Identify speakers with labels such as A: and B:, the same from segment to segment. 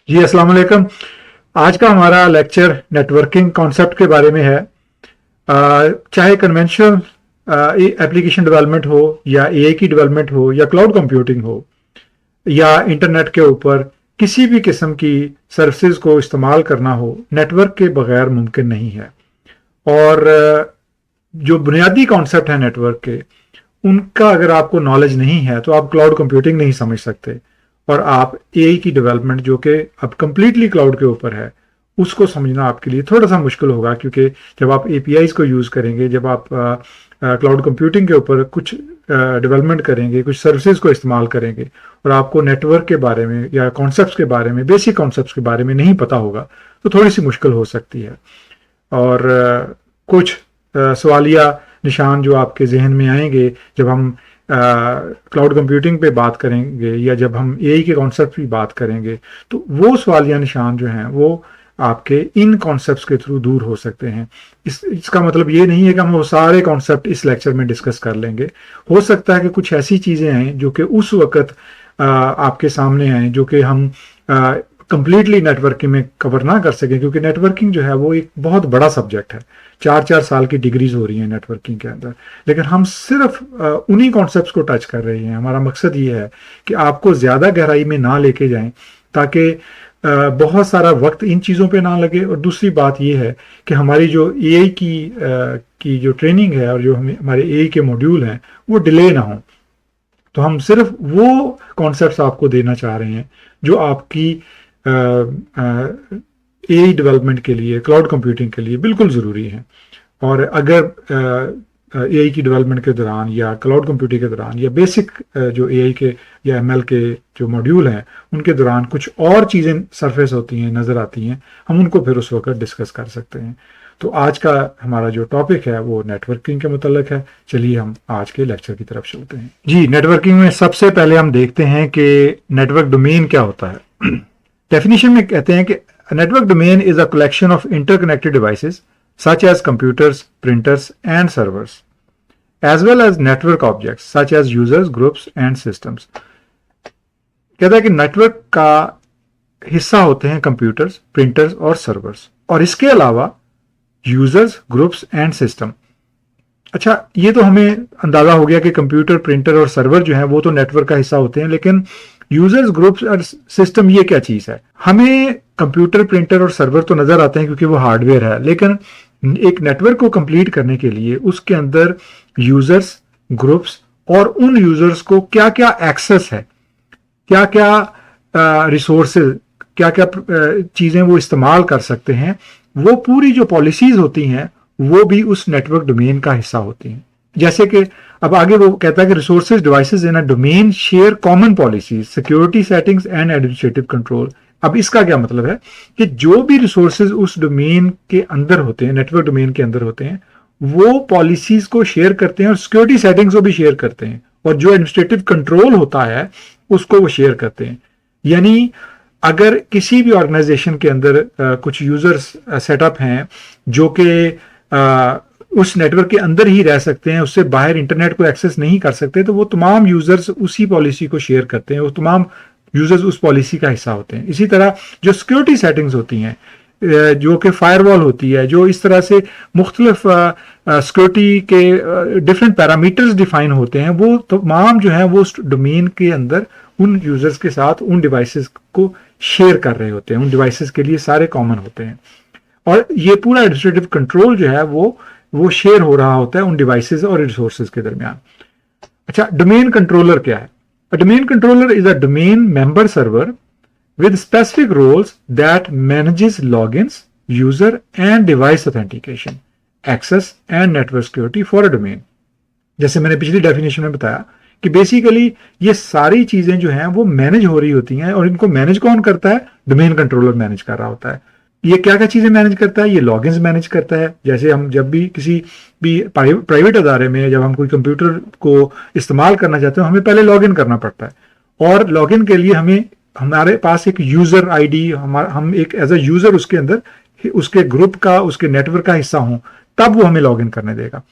A: जी अस्सलाम वालेकुम। आज का हमारा लेक्चर नेटवर्किंग कॉन्सेप्ट के बारे में है। चाहे कन्वेंशनल एप्लीकेशन डेवलपमेंट हो या एआई की डेवलपमेंट हो या क्लाउड कंप्यूटिंग हो या इंटरनेट के ऊपर किसी भी किस्म की सर्विसेज को इस्तेमाल करना हो, नेटवर्क के बगैर मुमकिन नहीं है। और जो बुनियादी कॉन्सेप्ट है नेटवर्क के, उनका अगर आपको नॉलेज नहीं है तो आप क्लाउड कंप्यूटिंग नहीं समझ सकते। और आप एआई की डेवलपमेंट जो कि अब कंप्लीटली क्लाउड के ऊपर है, उसको समझना आपके लिए थोड़ा सा मुश्किल होगा, क्योंकि जब आप एपीआईज को यूज़ करेंगे, जब आप क्लाउड कंप्यूटिंग के ऊपर कुछ डेवलपमेंट करेंगे, कुछ सर्विसेज को इस्तेमाल करेंगे और आपको नेटवर्क के बारे में या कॉन्सेप्ट्स के बारे में, बेसिक कॉन्सेप्ट्स के बारे में नहीं पता होगा, तो थोड़ी सी मुश्किल हो सकती है। और कुछ सवालिया निशान जो आपके जहन में आएंगे जब हम क्लाउड कंप्यूटिंग पे बात करेंगे या जब हम एआई के कॉन्सेप्ट की बात करेंगे, तो वो सवालिया निशान जो हैं वो आपके इन कॉन्सेप्ट्स के थ्रू दूर हो सकते हैं। इसका मतलब ये नहीं है कि हम वो सारे कॉन्सेप्ट इस लेक्चर में डिस्कस कर लेंगे। हो सकता है कि कुछ ऐसी चीज़ें हैं जो कि उस वक्त आपके सामने आए जो कि हम कंप्लीटली नेटवर्किंग में कवर ना कर सकें, क्योंकि नेटवर्किंग जो है वो एक बहुत बड़ा सब्जेक्ट है। 4-4 साल की डिग्रीज हो रही हैं नेटवर्किंग के अंदर, लेकिन हम सिर्फ उन्हीं कॉन्सेप्ट्स को टच कर रहे हैं। हमारा मकसद ये है कि आपको ज़्यादा गहराई में ना लेके जाएं, ताकि बहुत सारा वक्त इन चीज़ों पे ना लगे। और दूसरी बात ये है कि हमारी जो एआई की जो ट्रेनिंग है और जो हमारे एआई के मॉड्यूल हैं वो डिले ना हो। तो हम सिर्फ वो कॉन्सेप्ट्स आपको देना चाह रहे हैं जो आपकी एआई डेवलपमेंट के लिए, क्लाउड कंप्यूटिंग के लिए बिल्कुल ज़रूरी है। और अगर एआई की डेवलपमेंट के दौरान या क्लाउड कंप्यूटिंग के दौरान या बेसिक जो एआई के या एमएल के जो मॉड्यूल हैं उनके दौरान कुछ और चीज़ें सरफेस होती हैं, नज़र आती हैं, हम उनको फिर उस वक्त डिस्कस कर सकते हैं। तो आज का हमारा जो टॉपिक है वो नेटवर्किंग के मुतल्लिक है। चलिए हम आज के लेक्चर की तरफ चलते हैं। जी, नेटवर्किंग में सबसे पहले हम देखते हैं कि नेटवर्क डोमेन क्या होता है। डेफिनेशन में कहते हैं कि network domain is a collection of interconnected devices such as computers, printers, and servers, as well as network objects such as users, groups, and systems. कहता है कि नेटवर्क का हिस्सा होते हैं कंप्यूटर्स, प्रिंटर्स और सर्वर्स, और इसके अलावा यूजर्स, ग्रुप्स एंड सिस्टम। अच्छा, ये तो हमें अंदाजा हो गया कि कंप्यूटर, प्रिंटर और सर्वर जो है वो तो नेटवर्क का हिस्सा होते हैं, लेकिन यूजर्स, ग्रुप्स और सिस्टम ये क्या चीज है? हमें कंप्यूटर, प्रिंटर और सर्वर तो नजर आते हैं क्योंकि वो हार्डवेयर है, लेकिन एक नेटवर्क को कंप्लीट करने के लिए उसके अंदर यूजर्स, ग्रुप्स और उन यूजर्स को क्या क्या एक्सेस है, क्या क्या रिसोर्सेज, क्या क्या चीजें वो इस्तेमाल कर सकते हैं, वो पूरी जो पॉलिसीज होती हैं वो भी उस नेटवर्क डोमेन का हिस्सा होती हैं। जैसे कि अब आगे वो कहता है कि resources, devices in a domain share common policies, security settings and administrative control. अब इसका क्या मतलब है कि जो भी रिसोर्सेज उस डोमेन के अंदर होते हैं, नेटवर्क डोमेन के अंदर होते हैं, वो पॉलिसीज को शेयर करते हैं और सिक्योरिटी सेटिंग्स को भी शेयर करते हैं, और जो एडमिनिस्ट्रेटिव कंट्रोल होता है उसको वो शेयर करते हैं। यानी अगर किसी भी ऑर्गेनाइजेशन के अंदर कुछ यूजर्स सेटअप हैं जो कि उस नेटवर्क के अंदर ही रह सकते हैं, उससे बाहर इंटरनेट को एक्सेस नहीं कर सकते, तो वो तमाम यूजर्स उसी पॉलिसी को शेयर करते हैं, वो तमाम यूजर्स उस पॉलिसी का हिस्सा होते हैं। इसी तरह जो सिक्योरिटी सेटिंग्स होती हैं, जो कि फायरवॉल होती है, जो इस तरह से मुख्तलिफ सिक्योरिटी के डिफरेंट पैरामीटर्स डिफाइन होते हैं, वो तमाम जो है वो उस डोमेन के अंदर उन यूजर्स के साथ उन डिवाइसेस को शेयर कर रहे होते हैं, उन डिवाइसेस के लिए सारे कॉमन होते हैं। और ये पूरा एडमिनिस्ट्रेटिव कंट्रोल जो है वो शेयर हो रहा होता है उन डिवाइसेस और रिसोर्सेज के दरमियान। अच्छा, डोमेन कंट्रोलर क्या है? A domain controller is a domain member server with specific roles that manages logins, user and device authentication, access and network security for a domain. जैसे मैंने पिछली डेफिनेशन में बताया कि बेसिकली ये सारी चीजें जो हैं वो मैनेज हो रही होती हैं, और इनको मैनेज कौन करता है? डोमेन कंट्रोलर मैनेज कर रहा होता है। ये क्या क्या चीजें मैनेज करता है? ये लॉगिन्स मैनेज करता है। जैसे हम जब भी किसी भी प्राइवेट अदारे में जब हम कोई कंप्यूटर को इस्तेमाल करना चाहते हैं, हमें पहले लॉगिन करना पड़ता है, और लॉगिन के लिए हमें हमारे पास एक यूजर आईडी, हम एक एज अ यूजर उसके अंदर उसके ग्रुप का, उसके नेटवर्क का हिस्सा हों, तब वो हमें लॉगिन करने देगा।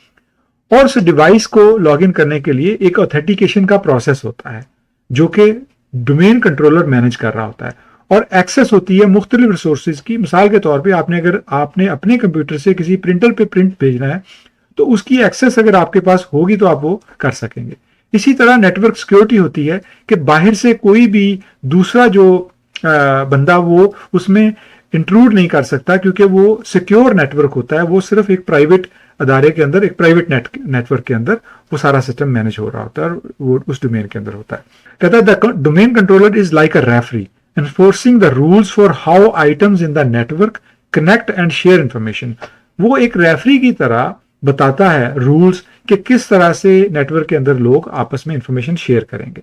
A: और उस डिवाइस को लॉगिन करने के लिए एक ऑथेंटिकेशन का प्रोसेस होता है जो कि डोमेन कंट्रोलर मैनेज कर रहा होता है। और एक्सेस होती है मुख्तलिफ रिसोर्सेज की। मिसाल के तौर पे आपने अपने कंप्यूटर से किसी प्रिंटर पे प्रिंट भेजना है तो उसकी एक्सेस अगर आपके पास होगी तो आप वो कर सकेंगे। इसी तरह नेटवर्क सिक्योरिटी होती है कि बाहर से कोई भी दूसरा जो बंदा वो उसमें इंट्रूड नहीं कर सकता, क्योंकि वो सिक्योर नेटवर्क होता है। वो सिर्फ एक प्राइवेट अदारे के अंदर, एक प्राइवेट नेटवर्क के अंदर वो सारा सिस्टम मैनेज हो रहा होता है और वो उस डोमेन के अंदर होता है। कहता है the domain controller is like a referee enforcing the rules for how items in the network connect and share information. वो एक रेफरी की तरह बताता है रूल्स कि किस तरह से नेटवर्क के अंदर लोग आपस में इंफॉर्मेशन शेयर करेंगे।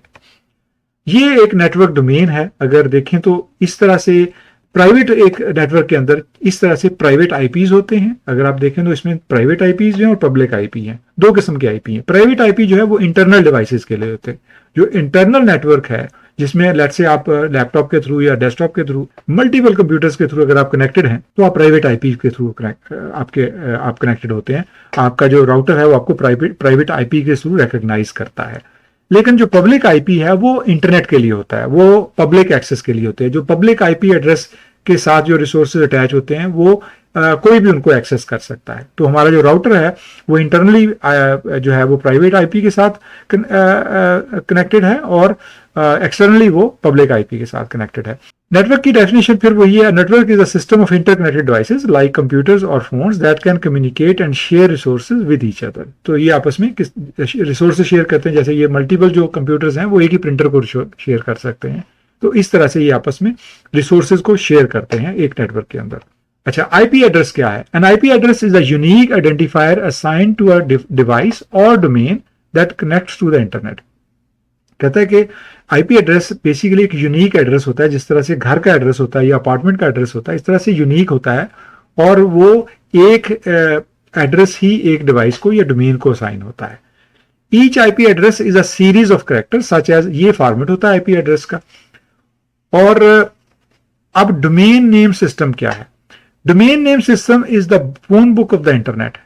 A: ये एक नेटवर्क डोमेन है। अगर देखें तो इस तरह से प्राइवेट एक नेटवर्क के अंदर इस तरह से प्राइवेट आईपीज होते हैं। अगर आप देखें तो इसमें प्राइवेट आईपीज हैं और पब्लिक आईपी हैं। दो किस्म के आईपी हैं। प्राइवेट आईपी जो है वो इंटरनल डिवाइसेस के लिए होते हैं। जो इंटरनल नेटवर्क है जिसमें लेट्स से आप लैपटॉप के थ्रू या डेस्कटॉप के थ्रू मल्टीपल कंप्यूटर्स के थ्रू अगर आप कनेक्टेड हैं तो आप प्राइवेट आईपी के थ्रू आप कनेक्टेड होते हैं। आपका जो राउटर है वो आपको प्राइवेट आईपी के थ्रू रिकॉग्नाइज करता है। लेकिन जो पब्लिक आईपी है वो इंटरनेट के लिए होता है, वो पब्लिक एक्सेस के लिए होते हैं। जो पब्लिक आईपी एड्रेस के साथ जो रिसोर्सेज अटैच होते हैं वो कोई भी उनको एक्सेस कर सकता है। तो हमारा जो राउटर है वो इंटरनली जो है वो प्राइवेट आईपी के साथ कनेक्टेड है और एक्सटर्नली वो पब्लिक आईपी के साथ कनेक्टेड है। नेटवर्क की डेफिनेशन फिर वही है, network is a system of interconnected devices like computers और phones that can communicate and share resources with each other. तो ये आपस में किस रिसोर्सेज शेयर करते हैं, जैसे ये मल्टीपल जो कंप्यूटर्स हैं वो एक ही प्रिंटर को शेयर कर सकते हैं। तो इस तरह से ये आपस में रिसोर्सेज को शेयर करते हैं एक नेटवर्क के अंदर। अच्छा, आईपी एड्रेस क्या है? An IP address is a unique identifier assigned to a device और domain that connects to the internet. कहता है कि आईपी एड्रेस बेसिकली एक यूनिक एड्रेस होता है, जिस तरह से घर का एड्रेस होता है या अपार्टमेंट का एड्रेस होता है, इस तरह से यूनिक होता है और वो एक एड्रेस ही एक डिवाइस को या डोमेन को असाइन होता है। Each IP address is a series of characters such as, ये फॉर्मेट होता है आईपी एड्रेस का। और अब डोमेन नेम सिस्टम क्या है? Domain name system is the phone book of the internet.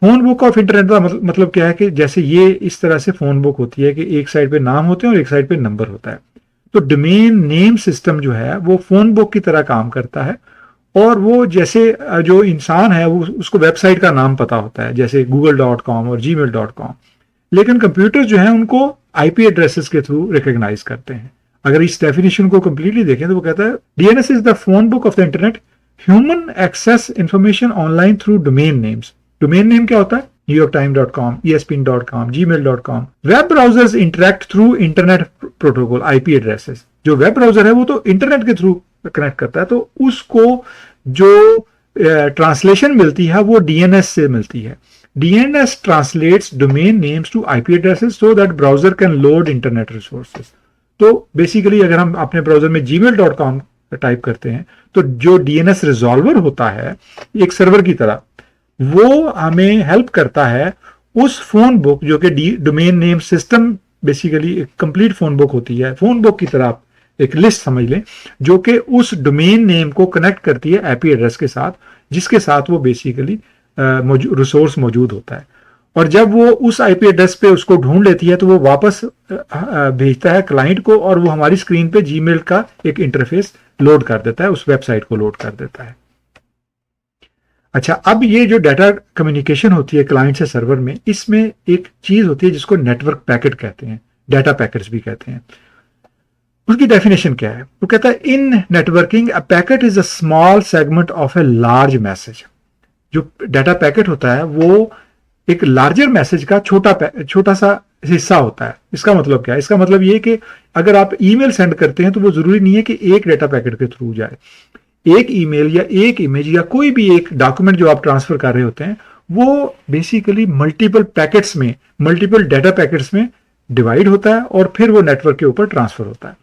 A: Phone book of internet का मतलब क्या है कि जैसे ये इस तरह से फोन बुक होती है कि एक साइड पे नाम होते हैं और एक साइड पे नंबर होता है। तो डोमेन नेम सिस्टम जो है वो फोन बुक की तरह काम करता है और वो जैसे जो इंसान है वो उसको वेबसाइट का नाम पता होता है जैसे google.com और gmail.com, लेकिन कंप्यूटर जो है उनको आईपी एड्रेसेस के थ्रू रिकॉग्नाइज करते हैं। अगर इस डेफिनेशन को कंप्लीटली देखें तो वो कहता है DNS is the phone book of the internet, human access information online through domain names. Domain name क्या होता है? newyorktime.com, espn.com, gmail.com। Web browsers interact through internet protocol IP addresses. जो वेब ब्राउजर है वो तो इंटरनेट के through connect करता है, तो उसको जो ट्रांसलेशन मिलती है वो डीएनएस से मिलती है। DNS translates domain names to IP addresses so that browser can load internet resources. तो बेसिकली अगर हम अपने ब्राउजर में gmail.com टाइप करते हैं तो जो डीएनएस रिजॉल्वर होता है एक सर्वर की तरह, वो हमें हेल्प करता है उस फोन बुक जो कि डोमेन नेम सिस्टम बेसिकली एक कंप्लीट फोन बुक होती है, फोन बुक की तरह आप एक लिस्ट समझ लें जो कि उस डोमेन नेम को कनेक्ट करती है आईपी एड्रेस के साथ, जिसके साथ वो बेसिकली रिसोर्स मौजूद होता है। और जब वो उस आईपी एड्रेस पे उसको ढूंढ लेती है तो वो वापस भेजता है क्लाइंट को और वो हमारी स्क्रीन पे जीमेल का एक इंटरफेस लोड कर देता है, उस वेबसाइट को लोड कर देता है। अच्छा, अब ये जो डाटा कम्युनिकेशन होती है क्लाइंट से सर्वर में, इसमें एक चीज होती है जिसको नेटवर्क पैकेट कहते हैं, डाटा पैकेट्स भी कहते हैं। उसकी डेफिनेशन क्या है? वो कहता है in networking a packet is a small segment of a large message. जो डाटा पैकेट होता है वो एक लार्जर मैसेज का छोटा सा हिस्सा होता है। इसका मतलब क्या है? इसका मतलब ये कि अगर आप ईमेल सेंड करते हैं तो वो जरूरी नहीं है कि एक डाटा पैकेट के थ्रू जाए। एक ईमेल या एक इमेज या कोई भी एक डॉक्यूमेंट जो आप ट्रांसफर कर रहे होते हैं वो बेसिकली मल्टीपल पैकेट्स में, मल्टीपल डाटा पैकेट्स में डिवाइड होता है और फिर वो नेटवर्क के ऊपर ट्रांसफर होता है।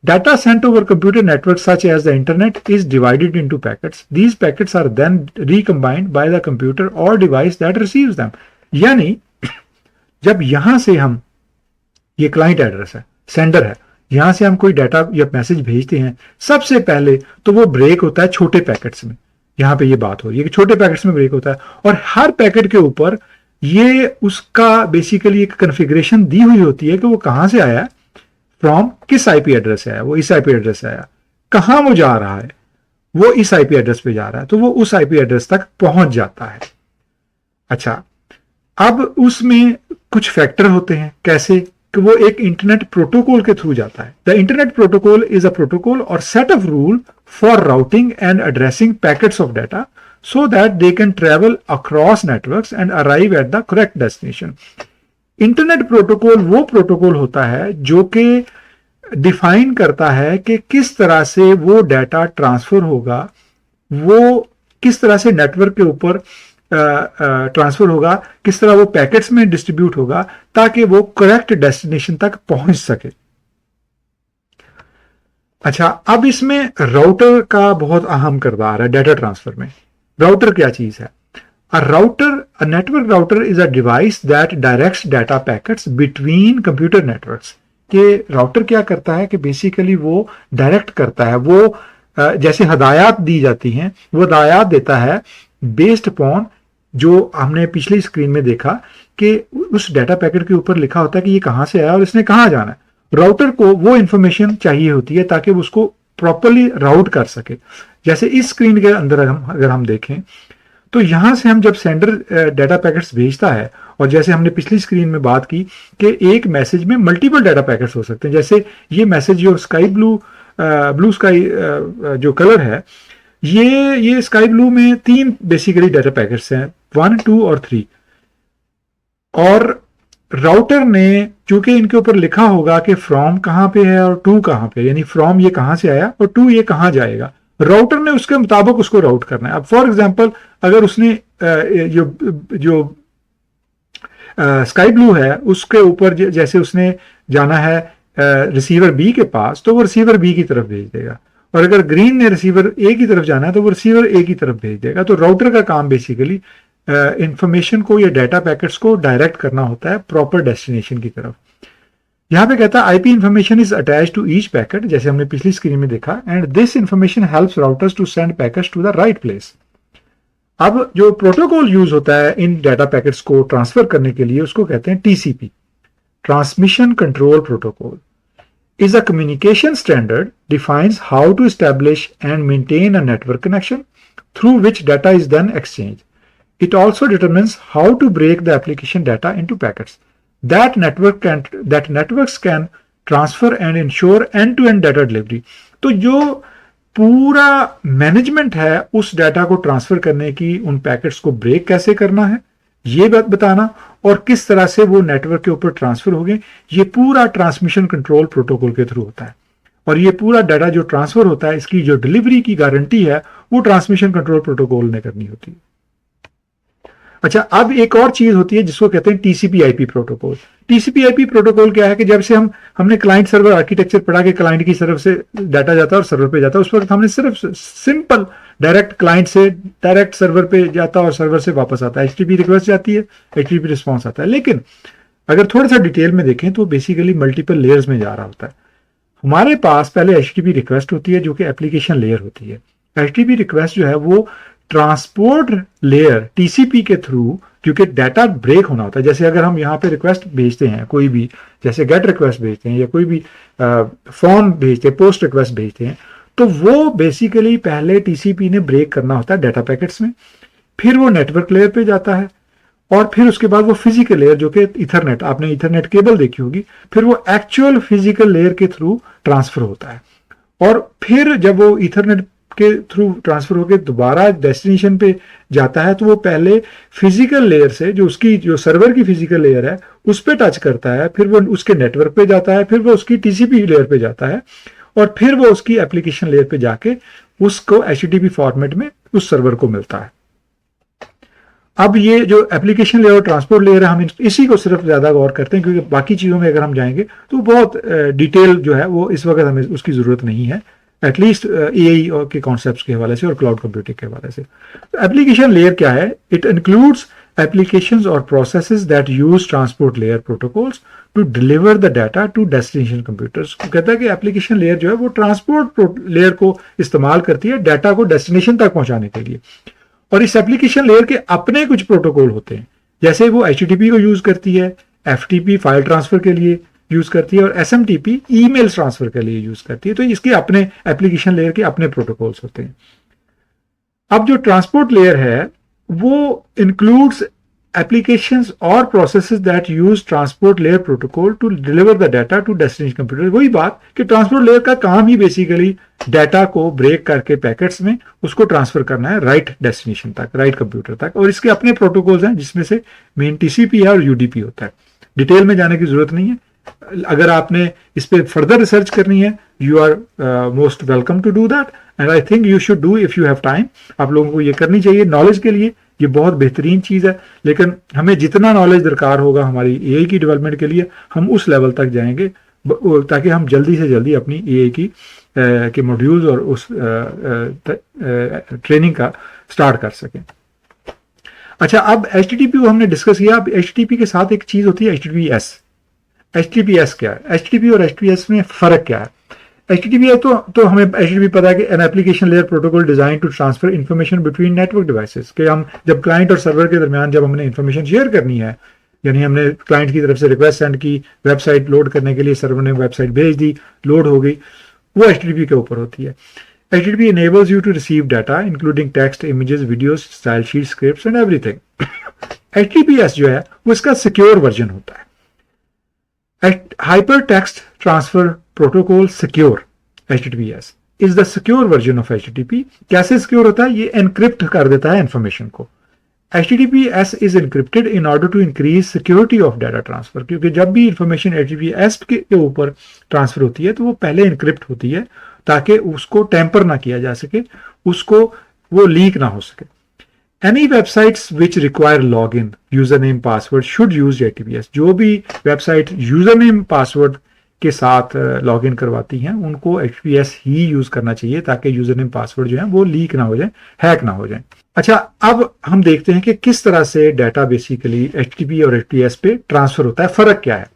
A: Data sent over computer networks such as the internet is divided into packets. These packets are then recombined by the computer or device that receives them. यानी जब यहां से हम, ये क्लाइंट एड्रेस है, सेंडर है, यहां से हम कोई डाटा या मैसेज भेजते हैं, सबसे पहले तो वो ब्रेक होता है छोटे पैकेट्स में। यहां पे ये बात हो रही है कि छोटे पैकेट्स में ब्रेक होता है और हर पैकेट के ऊपर ये उसका बेसिकली एक कॉन्फ़िगरेशन दी हुई होती है कि वो कहां से आया, फ्रॉम किस आईपी एड्रेस से आया, वो इस आईपी एड्रेस से आया, कहां वो जा रहा है, वो इस आईपी एड्रेस पे जा रहा है, तो वो उस आईपी एड्रेस तक पहुंच जाता है। अच्छा, अब उसमें कुछ फैक्टर होते हैं, कैसे कि वो एक इंटरनेट प्रोटोकॉल के थ्रू जाता है। The internet protocol is a protocol और set of rule for routing and addressing packets of data so that they can travel across networks and arrive at the correct destination. Internet protocol वो protocol होता है जो कि define करता है कि किस तरह से वो डाटा ट्रांसफर होगा, वो किस तरह से नेटवर्क के ऊपर ट्रांसफर होगा, किस तरह वो पैकेट्स में डिस्ट्रीब्यूट होगा ताकि वो करेक्ट डेस्टिनेशन तक पहुंच सके। अच्छा, अब इसमें राउटर का बहुत अहम किरदार है डाटा ट्रांसफर में। राउटर क्या चीज है? A network router is a device that directs data packets between computer networks. कि राउटर क्या करता है कि बेसिकली वो डायरेक्ट करता है, वो जैसे हदायत दी जाती हैं, वो हदायत देता है बेस्ड अपॉन जो हमने पिछली स्क्रीन में देखा कि उस डाटा पैकेट के ऊपर लिखा होता है कि ये कहां से आया और इसने कहां जाना है। राउटर को वो इंफॉर्मेशन चाहिए होती है ताकि वो उसको प्रॉपरली राउट कर सके। जैसे इस स्क्रीन के अंदर अगर हम देखें तो यहां से हम जब सेंडर डाटा पैकेट्स भेजता है, और जैसे हमने पिछली स्क्रीन में बात की कि एक मैसेज में मल्टीपल डाटा पैकेट्स हो सकते हैं। जैसे ये मैसेज जो स्काई ब्लू स्काई जो कलर है, ये स्काई ब्लू में 3 बेसिकली डाटा पैकेट्स हैं, 1, 2 और 3। और राउटर ने चूंकि इनके ऊपर लिखा होगा कि फ्रॉम कहां पे है और टू कहां पे, यानी फ्रॉम ये कहां से आया और टू ये कहां जाएगा, राउटर ने उसके मुताबिक उसको राउट करना है। अब फॉर एग्जांपल अगर उसने जो स्काई ब्लू है उसके ऊपर जैसे उसने जाना है रिसीवर बी के पास, तो वो रिसीवर बी की तरफ भेज देगा। और अगर ग्रीन ने रिसीवर ए की तरफ जाना है तो वो रिसीवर ए की तरफ भेज देगा। तो राउटर का काम बेसिकली इंफॉर्मेशन को या डाटा पैकेट्स को डायरेक्ट करना होता है प्रॉपर डेस्टिनेशन की तरफ। यहां पे कहता है IP information is attached to each packet, जैसे हमने पिछली स्क्रीन में देखा, and this information helps routers to send packets to the right place. अब जो प्रोटोकॉल यूज होता है इन डाटा पैकेट्स को ट्रांसफर करने के लिए उसको कहते हैं TCP, transmission control protocol. is a communication standard defines how to establish and maintain a network connection through which data is then exchanged. It also determines how to break the application data into packets that networks can transfer and ensure end-to-end data delivery. तो जो पूरा management है उस data को transfer करने की, उन packets को ब्रेक कैसे करना है ये बात बताना, और किस तरह से वो नेटवर्क के ऊपर ट्रांसफर हो गए, ये पूरा ट्रांसमिशन कंट्रोल प्रोटोकॉल के थ्रू होता है। और ये पूरा डाटा जो ट्रांसफर होता है इसकी जो डिलीवरी की गारंटी है वो ट्रांसमिशन कंट्रोल प्रोटोकॉल ने करनी होती है। अच्छा, अब एक और चीज होती है जिसको कहते हैं TCP IP protocol. TCP IP protocol क्या है कि जब से हमने क्लाइंट सर्वर आर्किटेक्चर पढ़ा कि क्लाइंट की तरफ से डाटा जाता है और सर्वर पे जाता है, उस वक्त हमने सिर्फ सिंपल डायरेक्ट क्लाइंट से डायरेक्ट सर्वर पे जाता और सर्वर से वापस आता है, एचटीटीपी रिक्वेस्ट जाती है, एचटीटीपी रिस्पॉन्स आता है। लेकिन अगर थोड़ा सा डिटेल में देखें तो बेसिकली मल्टीपल लेयर्स में जा रहा होता है। हमारे पास पहले एचटीटीपी रिक्वेस्ट होती है जो कि एप्लीकेशन लेयर होती है। एचटीटीपी रिक्वेस्ट जो है वो ट्रांसपोर्ट लेयर टीसीपी के थ्रू, क्योंकि डाटा ब्रेक होना होता है। जैसे अगर हम यहाँ पे रिक्वेस्ट भेजते हैं कोई भी, जैसे गेट रिक्वेस्ट भेजते हैं या कोई भी फॉर्म भेजते हैं, पोस्ट रिक्वेस्ट भेजते हैं, तो वो बेसिकली पहले टीसीपी ने ब्रेक करना होता है डाटा पैकेट्स में, फिर वो नेटवर्क लेयर पे जाता है, और फिर उसके बाद वो फिजिकल लेयर जो कि इथरनेट, आपने इथरनेट केबल देखी होगी, फिर वो एक्चुअल फिजिकल लेयर के थ्रू ट्रांसफर होता है। और फिर जब वो इथरनेट के थ्रू ट्रांसफर होकर दोबारा डेस्टिनेशन पे जाता है तो वो पहले फिजिकल लेयर से, जो उसकी जो सर्वर की फिजिकल लेयर है उस पे टच करता है, फिर वो उसके नेटवर्क पे जाता है, फिर वो उसकी टीसीपी लेयर पे जाता है, और फिर वो उसकी एप्लीकेशन लेयर पे जाके उसको एचटीटीपी फॉर्मेट में उस सर्वर को मिलता है। अब ये जो एप्लीकेशन लेयर और ट्रांसपोर्ट लेयर है, हम इसी को सिर्फ ज्यादा गौर करते हैं क्योंकि बाकी चीजों में अगर हम जाएंगे तो बहुत डिटेल जो है वो इस वक्त हमें उसकी जरूरत नहीं है, एटलीस्ट एआई के कॉन्सेप्ट्स के हवाले से और क्लाउड कंप्यूटिंग के हवाले से। एप्लीकेशन लेयर क्या है? इट इंक्लूड्स एप्लीकेशंस और processes that use transport layer protocols to deliver the data to destination computers. कहता है कि एप्लीकेशन लेयर जो है वो ट्रांसपोर्ट लेयर को इस्तेमाल करती है डाटा को डेस्टिनेशन तक पहुंचाने के लिए। और इस एप्लीकेशन लेयर के अपने कुछ प्रोटोकॉल होते हैं, जैसे वो एचटीटीपी को यूज करती है एफटीपी फाइल ट्रांसफर के लिए, यूज करती है और SMTP ईमेल ट्रांसफर के लिए यूज करती है। तो इसके अपने एप्लीकेशन लेयर के अपने प्रोटोकॉल्स होते हैं। अब जो ट्रांसपोर्ट लेयर है वो इंक्लूड्स एप्लीकेशंस और processes that use transport layer protocol to deliver the data to destination computer. वही बात कि ट्रांसपोर्ट लेयर का काम ही बेसिकली डाटा को ब्रेक करके पैकेट्स में उसको ट्रांसफर करना है राइट डेस्टिनेशन तक, राइट कंप्यूटर तक, और इसके अपने प्रोटोकॉल्स हैं जिसमें से मेन TCP है और UDP होता है। डिटेल में जाने की जरूरत नहीं है। अगर आपने इस पर फर्दर रिसर्च करनी है, you are most welcome to do that and I think you should do if you have time. आप लोगों को ये करनी चाहिए नॉलेज के लिए, ये बहुत बेहतरीन चीज़ है। लेकिन हमें जितना नॉलेज दरकार होगा हमारी AI की डेवलपमेंट के लिए, हम उस लेवल तक जाएंगे ताकि हम जल्दी से जल्दी अपनी AI की के मॉड्यूल्स और उस ट्रेनिंग का स्टार्ट कर सकें। अच्छा, अब HTTP को हमने डिस्कस किया। अब HTTP के साथ एक चीज़ होती है HTTPS। HTTPS क्या है? HTTP और HTTPS में फ़र्क क्या है? HTTP तो हमें HTTP पता है कि an application layer protocol designed to transfer information between network devices, कि हम जब क्लाइंट और सर्वर के दरमियान जब हमने इन्फॉर्मेशन शेयर करनी है, यानी हमने क्लाइंट की तरफ से रिक्वेस्ट सेंड की, वेबसाइट लोड करने के लिए सर्वर ने वेबसाइट भेज दी, लोड हो गई, वो HTTP के ऊपर होती है। HTTP enables you to receive data including text, images, videos, style sheets, scripts and everything. HTTPS जो है वो इसका सिक्योर वर्जन होता है। Hypertext Transfer Protocol Secure HTTPS is the secure version of HTTP। कैसे सिक्योर होता है? ये एनक्रिप्ट कर देता है इंफॉर्मेशन को। HTTPS is encrypted in order to increase security of data transfer, क्योंकि जब भी इंफॉर्मेशन HTTPS के ऊपर ट्रांसफर होती है तो वो पहले एनक्रिप्ट होती है ताकि उसको टेम्पर ना किया जा सके, उसको वो लीक ना हो सके। Any websites which require login, username, password should use HTTPS। जो भी वेबसाइट यूजरनेम पासवर्ड के साथ लॉगिन करवाती हैं उनको HTTPS ही यूज करना चाहिए ताकि यूजरनेम पासवर्ड जो है वो लीक ना हो जाए, हैक ना हो जाए। अच्छा, अब हम देखते हैं कि किस तरह से डाटा बेसिकली HTTP और HTTPS पे ट्रांसफर होता है। फर्क क्या है?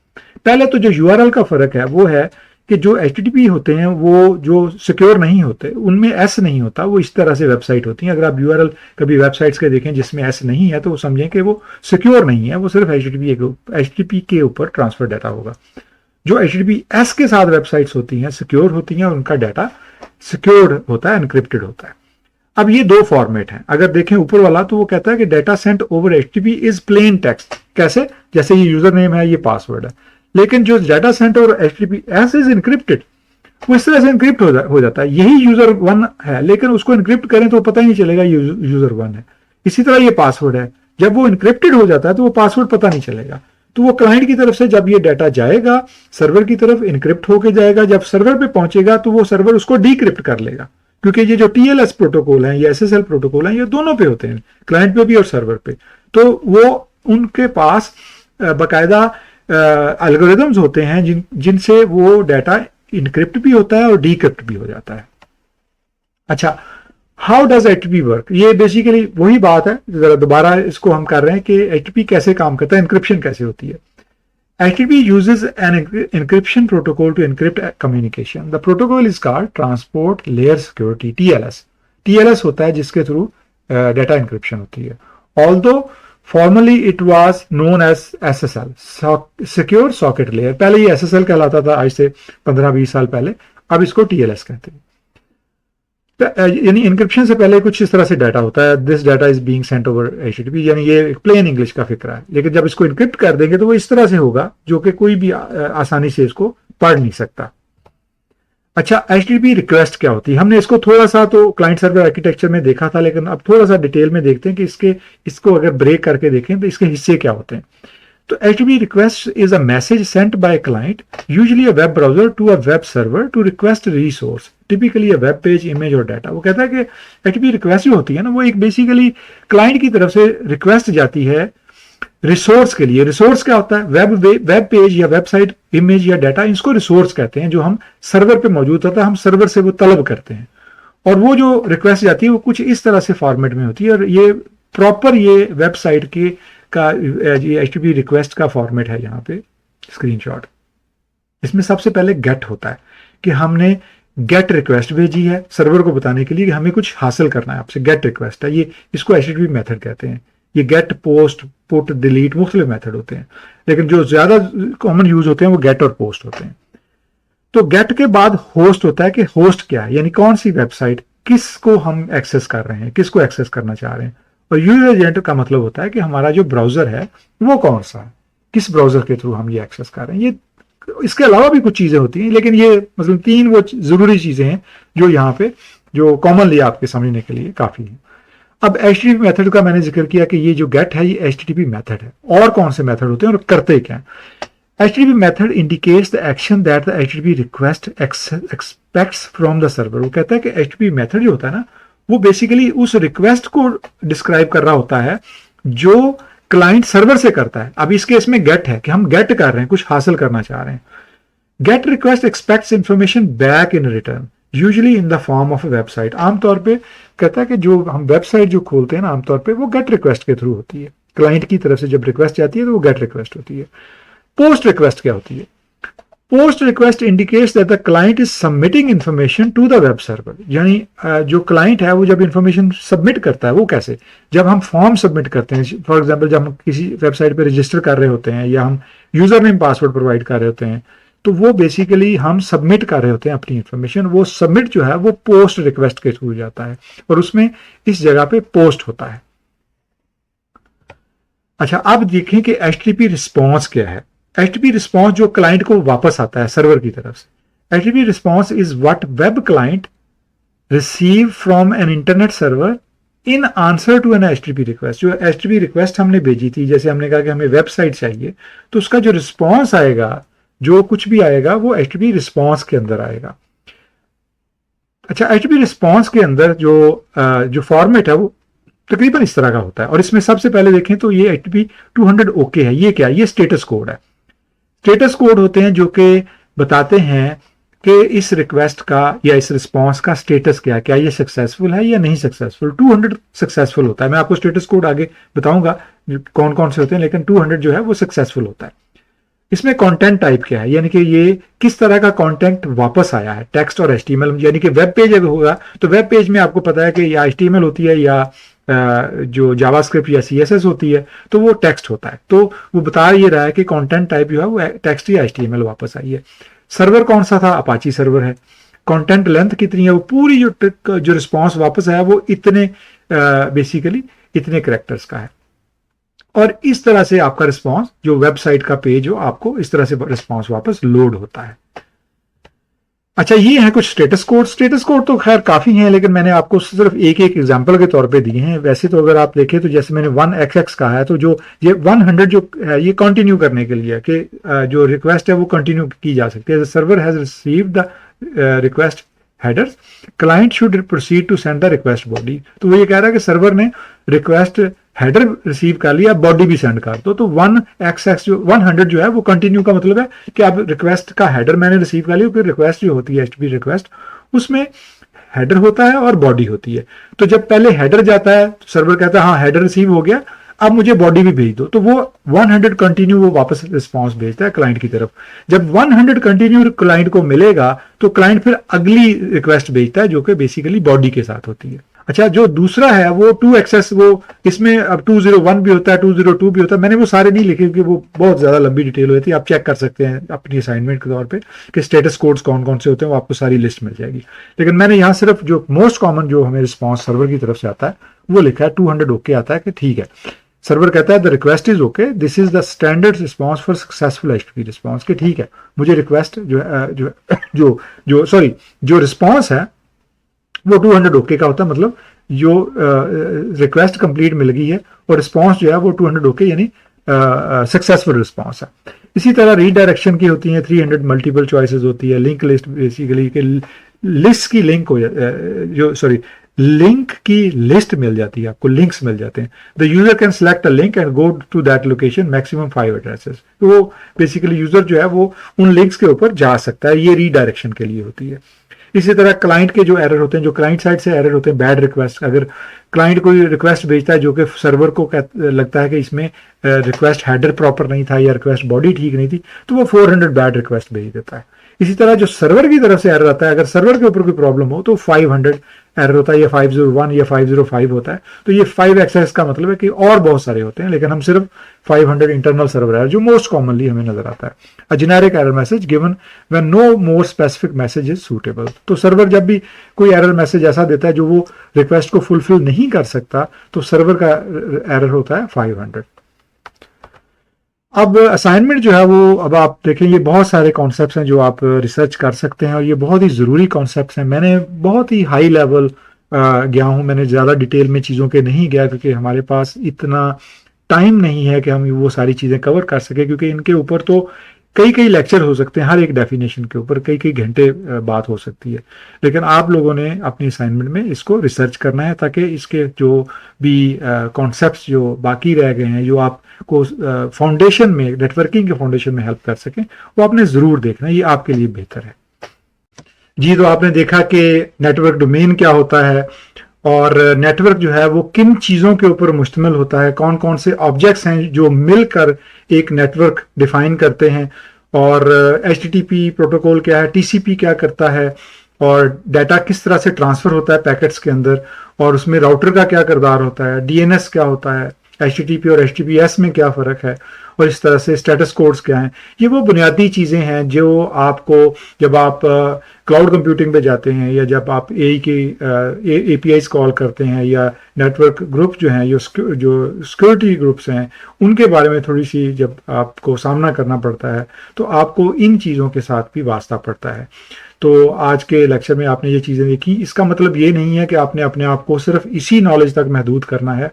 A: पहले तो जो URL का फर्क है वो है कि जो HTTP होते हैं वो जो सिक्योर नहीं होते, उनमें S नहीं होता, वो इस तरह से वेबसाइट होती हैं। अगर आप URL कभी वेबसाइट्स के देखें जिसमें S नहीं है तो वो समझें कि वो सिक्योर नहीं है, वो सिर्फ HTTP के ऊपर ट्रांसफर डाटा होगा। जो HTTPS के साथ वेबसाइट्स होती हैं सिक्योर होती हैं और उनका डाटा सिक्योर्ड होता है, एनक्रिप्टेड होता है। अब ये दो फॉर्मेट हैं। अगर देखें ऊपर वाला तो वो कहता है कि data sent over HTTP is plain text. कैसे? जैसे ये यूजर नेम है, ये पासवर्ड है। लेकिन जो data sent over HTTPS is encrypted, वो इस तरह से इनक्रिप्ट हो जाता है। यही यूजर वन है लेकिन उसको इनक्रिप्ट करें तो पता ही नहीं चलेगा यूजर वन है। इसी तरह ये पासवर्ड है, जब वो इनक्रिप्टेड हो जाता है तो वो पासवर्ड पता नहीं चलेगा। तो वो क्लाइंट की तरफ से जब ये डाटा जाएगा सर्वर की तरफ इनक्रिप्ट होके जाएगा, जब सर्वर पे पहुंचेगा तो वो सर्वर उसको डिक्रिप्ट कर लेगा, क्योंकि ये जो TLS प्रोटोकॉल है, ये SSL प्रोटोकॉल है, ये दोनों पे होते हैं, क्लाइंट पे भी और सर्वर पे। तो वो उनके पास बाकायदा एल्गोरिदम्स होते हैं जिनसे वो डाटा इनक्रिप्ट भी होता है और डिक्रिप्ट भी हो जाता है। अच्छा, हाउ डज HTTP वर्क? ये बेसिकली वही बात है, जरा दोबारा इसको हम कर रहे हैं कि HTTP कैसे काम करता है, इंक्रिप्शन कैसे होती है। HTTP uses an encryption protocol to encrypt communication. The protocol is called Transport Layer Security, TLS. TLS होता है जिसके थ्रू डाटा इंक्रिप्शन होती है। Although formally it was known as SSL, Secure Socket Layer। पहले ये SSL कहलाता था, आज से 15-20 साल पहले। अब इसको TLS कहते हैं। यानी इंक्रिप्शन से पहले कुछ इस तरह से डाटा होता है, this data is being Saint over HTTP, यानी ये प्लेन इंग्लिश का फिक्रा है। लेकिन जब इसको इंक्रिप्ट कर देंगे तो वो इस तरह से होगा जो कि कोई भी आसानी से इसको पढ़ नहीं सकता। अच्छा, HTTP रिक्वेस्ट क्या होती है? हमने इसको थोड़ा सा तो क्लाइंट सर्वर आर्किटेक्चर में देखा था, लेकिन अब थोड़ा सा डिटेल में देखते हैं कि इसको अगर ब्रेक करके देखें तो इसके हिस्से क्या होते हैं। तो HTTP request is a message sent by a client, usually a web browser, to a web server to request a resource, typically a web page, image और data। वो कहता है कि HTTP request जो होती है ना, वो एक बेसिकली क्लाइंट की तरफ से रिक्वेस्ट जाती है रिसोर्स के लिए। रिसोर्स क्या होता है? वेब पेज या वेबसाइट, इमेज या डाटा, इसको रिसोर्स कहते हैं जो हम सर्वर पे मौजूद होता है, हम सर्वर से वो तलब करते हैं। और वो जो रिक्वेस्ट जाती है वो कुछ इस तरह से फॉर्मेट में होती है, और ये प्रॉपर ये वेबसाइट के का ये HTTP रिक्वेस्ट का फॉर्मेट है। यहाँ पे स्क्रीनशॉट, इसमें सबसे पहले गेट होता है कि हमने गेट रिक्वेस्ट भेजी है सर्वर को बताने के लिए कि हमें कुछ हासिल करना है आपसे, गेट रिक्वेस्ट है ये, इसको HTTP मेथड कहते हैं। ये गेट, पोस्ट, पुट, डिलीट मुख्तलिफ मेथड होते हैं, लेकिन जो ज्यादा कॉमन यूज होते हैं वो गेट और पोस्ट होते हैं। तो गेट के बाद होस्ट होता है कि होस्ट क्या है, यानी कौन सी वेबसाइट किसको हम एक्सेस कर रहे हैं, किसको एक्सेस करना चाह रहे हैं। और यूजर एजेंट का मतलब होता है कि हमारा जो ब्राउजर है वो कौन सा है, किस ब्राउजर के थ्रू हम ये एक्सेस कर रहे हैं। ये इसके अलावा भी कुछ चीजें होती हैं, लेकिन ये मतलब 3 वो जरूरी चीजें हैं जो यहाँ पे जो कॉमनली आपके समझने के लिए काफी है। अब HTTP मेथड का मैंने जिक्र किया कि ये जो गेट है ये HTTP मेथड है। और कौन से मेथड होते हैं और करते क्या है? HTTP method indicates the action that the HTTP request expects from the server। वो कहता है कि HTTP method जो होता है ना, वो बेसिकली उस रिक्वेस्ट को डिस्क्राइब कर रहा होता है जो क्लाइंट सर्वर से करता है। अब इस केस में गेट है कि हम गेट कर रहे हैं, कुछ हासिल करना चाह रहे हैं। Gate request aspects information back in return, usually in the form of a website. आमतौर पे कहता है कि जो हम वेबसाइट जो खोलते हैं ना, आमतौर पे वो गेट रिक्वेस्ट के थ्रू होती है। क्लाइंट की तरफ से जब रिक्वेस्ट आती है तो वो गेट रिक्वेस्ट होती है। पोस्ट रिक्वेस्ट क्या होती है? Post request indicates that the client is submitting information to the web server. यानी जो क्लाइंट है वो जब इंफॉर्मेशन सबमिट करता है, वो कैसे? जब हम फॉर्म सबमिट करते हैं, फॉर एग्जांपल जब हम किसी वेबसाइट पे रजिस्टर कर रहे होते हैं या हम यूजर नेम पासवर्ड प्रोवाइड कर रहे होते हैं, तो वो बेसिकली हम सबमिट कर रहे होते हैं अपनी इंफॉर्मेशन। वो सबमिट जो है वो पोस्ट रिक्वेस्ट के थ्रू जाता है और उसमें इस जगह पे पोस्ट होता है। अच्छा, अब देखें कि HTTP रिस्पॉन्स क्या है। HTTP रिस्पॉन्स जो क्लाइंट को वापस आता है सर्वर की तरफ से। HTTP response is what web client receive from an internet server in answer to an HTTP request. जो HTTP रिक्वेस्ट हमने भेजी थी, जैसे हमने कहा कि हमें वेबसाइट चाहिए, तो उसका जो रिस्पॉन्स आएगा, जो कुछ भी आएगा, वो HTTP रिस्पॉन्स के अंदर आएगा। अच्छा, HTTP रिस्पॉन्स के अंदर जो फॉर्मेट है वो तकरीबन इस तरह का होता है। और इसमें सबसे पहले देखें तो ये HTTP 200 ओके है। ये क्या है? ये स्टेटस कोड है। स्टेटस कोड होते हैं जो कि बताते हैं कि इस रिक्वेस्ट का या इस रिस्पॉन्स का स्टेटस क्या है, क्या ये सक्सेसफुल है या नहीं सक्सेसफुल। 200 सक्सेसफुल होता है। मैं आपको स्टेटस कोड आगे बताऊंगा कौन कौन से होते हैं, लेकिन 200 जो है वो सक्सेसफुल होता है। इसमें कंटेंट टाइप क्या है, यानी कि ये किस तरह का कंटेंट वापस आया है, टेक्स्ट और HTML। यानी कि वेब पेज अगर होगा तो वेब पेज में आपको पता है कि या HTML होती है या जो जावास्क्रिप्ट या CSS होती है, तो वो टेक्स्ट होता है। तो वो बता ये रहा है कि कंटेंट टाइप जो है वो टेक्स्ट या HTML वापस आई है। सर्वर कौन सा था? अपाची सर्वर है। कंटेंट लेंथ कितनी है? वो पूरी जो रिस्पॉन्स वापस आया वो इतने बेसिकली इतने कैरेक्टर्स का है। और इस तरह से आपका रिस्पॉन्स, जो वेबसाइट का पेज हो, आपको इस तरह से रिस्पॉन्स वापस लोड होता है। अच्छा, ये है कुछ स्टेटस कोड। स्टेटस कोड तो खैर काफी हैं, लेकिन मैंने आपको सिर्फ एक एग्जांपल के तौर पे दिए हैं। वैसे तो अगर आप देखें तो जैसे मैंने 1xx कहा है, तो जो ये 100 जो है ये कंटिन्यू करने के लिए कि जो रिक्वेस्ट है वो कंटिन्यू की जा सकती है। Server has received the request headers, client should proceed to send the request body. तो वो ये कह रहा है कि सर्वर ने रिक्वेस्ट हेडर रिसीव कर लिया, बॉडी भी सेंड कर दो। तो 1xx जो 100 जो है वो कंटिन्यू का मतलब है कि अब रिक्वेस्ट का हेडर मैंने रिसीव कर लिया, फिर रिक्वेस्ट जो होती है HTTP रिक्वेस्ट, उसमें हेडर होता है और बॉडी होती है। तो जब पहले हेडर जाता है तो सर्वर कहता है हाँ हेडर रिसीव हो गया, अब मुझे बॉडी भी भेज दो। तो वो 100 कंटिन्यू वो वापस रिस्पॉन्स भेजता है क्लाइंट की तरफ। जब 100 कंटिन्यू क्लाइंट को मिलेगा तो क्लाइंट फिर अगली रिक्वेस्ट भेजता है जो कि बेसिकली बॉडी के साथ होती है। अच्छा, जो दूसरा है वो 2xx, वो इसमें अब 201 भी होता है, 202 भी होता है। मैंने वो सारे नहीं लिखे क्योंकि वो बहुत ज्यादा लंबी डिटेल होती है। आप चेक कर सकते हैं अपनी असाइनमेंट के तौर पे कि स्टेटस कोड्स कौन कौन से होते हैं, वो आपको सारी लिस्ट मिल जाएगी। लेकिन मैंने यहाँ सिर्फ जो मोस्ट कॉमन जो हमें रिस्पॉन्स सर्वर की तरफ से आता है वो लिखा है। 200 ओके आता है कि ठीक है। सर्वर कहता है the request is okay, this is the standard response for successful HTTP response. कि ठीक है, मुझे रिक्वेस्ट जो रिस्पॉन्स है वो 200 ओके का होता है। मतलब जो रिक्वेस्ट कंप्लीट मिल गई है और रिस्पॉन्स जो है वो 200 ओके यानी सक्सेसफुल रिस्पॉन्स है। इसी तरह रीडायरेक्शन की होती है 300 मल्टीपल चॉइसेस होती है। लिंक लिस्ट बेसिकली के लिस्ट की लिंक हो लिंक की लिस्ट मिल जाती है, आपको लिंक्स मिल जाते हैं। The user can select a link and go to that location, maximum 5 addresses. तो वो बेसिकली यूजर जो है वो उन लिंक्स के ऊपर जा सकता है। ये रीडायरेक्शन के लिए होती है। इसी तरह क्लाइंट के जो एरर होते हैं, जो क्लाइंट साइड से एरर होते हैं, बैड रिक्वेस्ट, अगर क्लाइंट कोई रिक्वेस्ट भेजता है जो कि सर्वर को लगता है कि इसमें रिक्वेस्ट हेडर प्रॉपर नहीं था या रिक्वेस्ट बॉडी ठीक नहीं थी, तो वो 400 बैड रिक्वेस्ट भेज देता है। इसी तरह जो सर्वर की तरफ से एरर आता है, अगर सर्वर के ऊपर कोई प्रॉब्लम हो तो 500 एरर होता है, या 501 या 505 होता है, तो ये 5xx का मतलब है कि और बहुत सारे होते हैं, लेकिन हम सिर्फ 500 इंटरनल सर्वर एरर जो मोस्ट कॉमनली हमें नजर आता है। A generic error message given when no more specific message is suitable. तो सर्वर जब भी कोई एरर मैसेज ऐसा देता है जो वो रिक्वेस्ट को फुलफिल नहीं कर सकता, तो सर्वर का एरर होता है 500। अब असाइनमेंट जो है वो, अब आप देखें ये बहुत सारे कॉन्सेप्ट्स हैं जो आप रिसर्च कर सकते हैं, और ये बहुत ही ज़रूरी कॉन्सेप्ट्स हैं। मैंने बहुत ही हाई लेवल गया हूँ, मैंने ज़्यादा डिटेल में चीज़ों के नहीं गया, क्योंकि हमारे पास इतना टाइम नहीं है कि हम वो सारी चीज़ें कवर कर सके, क्योंकि इनके ऊपर तो कई कई लेक्चर हो सकते हैं, हर एक डेफिनेशन के ऊपर कई कई घंटे बात हो सकती है। लेकिन आप लोगों ने अपनी असाइनमेंट में इसको रिसर्च करना है, ताकि इसके जो भी कॉन्सेप्ट्स जो बाकी रह गए हैं, जो आपको फाउंडेशन में, नेटवर्किंग के फाउंडेशन में हेल्प कर सकें, वो आपने ज़रूर देखना है, ये आपके लिए बेहतर है। जी, तो आपने देखा कि नेटवर्क डोमेन क्या होता है, और नेटवर्क जो है वो किन चीज़ों के ऊपर मुश्तमिल होता है, कौन कौन से ऑब्जेक्ट्स हैं जो मिलकर एक नेटवर्क डिफाइन करते हैं, और HTTP प्रोटोकॉल क्या है, TCP क्या करता है, और डाटा किस तरह से ट्रांसफ़र होता है पैकेट्स के अंदर, और उसमें राउटर का क्या किरदार होता है, DNS क्या होता है, HTTP और HTTPS में क्या फ़र्क है, और इस तरह से स्टेटस कोड्स क्या हैं। ये वो बुनियादी चीज़ें हैं जो आपको, जब आप क्लाउड कंप्यूटिंग पे जाते हैं, या जब आप AI की APIs कॉल करते हैं, या नेटवर्क ग्रुप जो हैं, जो सिक्योरिटी ग्रुप्स हैं, उनके बारे में थोड़ी सी जब आपको सामना करना पड़ता है, तो आपको इन चीज़ों के साथ भी वास्ता पड़ता है। तो आज के लेक्चर में आपने ये चीज़ें देखी, इसका मतलब ये नहीं है कि आपने अपने आप को सिर्फ इसी नॉलेज तक महदूद करना है।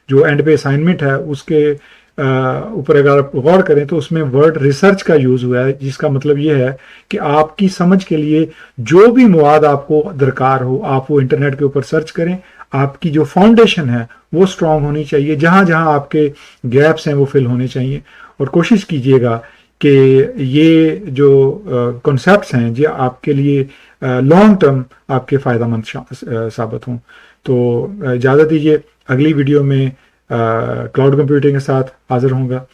A: जो एंड पे असाइनमेंट है उसके ऊपर अगर आप गौर करें, तो उसमें वर्ड रिसर्च का यूज़ हुआ है, जिसका मतलब ये है कि आपकी समझ के लिए जो भी मवाद आपको दरकार हो, आप वो इंटरनेट के ऊपर सर्च करें। आपकी जो फाउंडेशन है वो स्ट्रांग होनी चाहिए, जहाँ जहाँ आपके गैप्स हैं वो फिल होने चाहिए, और कोशिश कीजिएगा कि ये जो कॉन्सेप्ट्स हैं ये आपके लिए लॉन्ग टर्म आपके फ़ायदेमंद साबित हों। तो इजाज़त दीजिए, अगली वीडियो में क्लाउड कंप्यूटिंग के साथ हाजिर होऊंगा।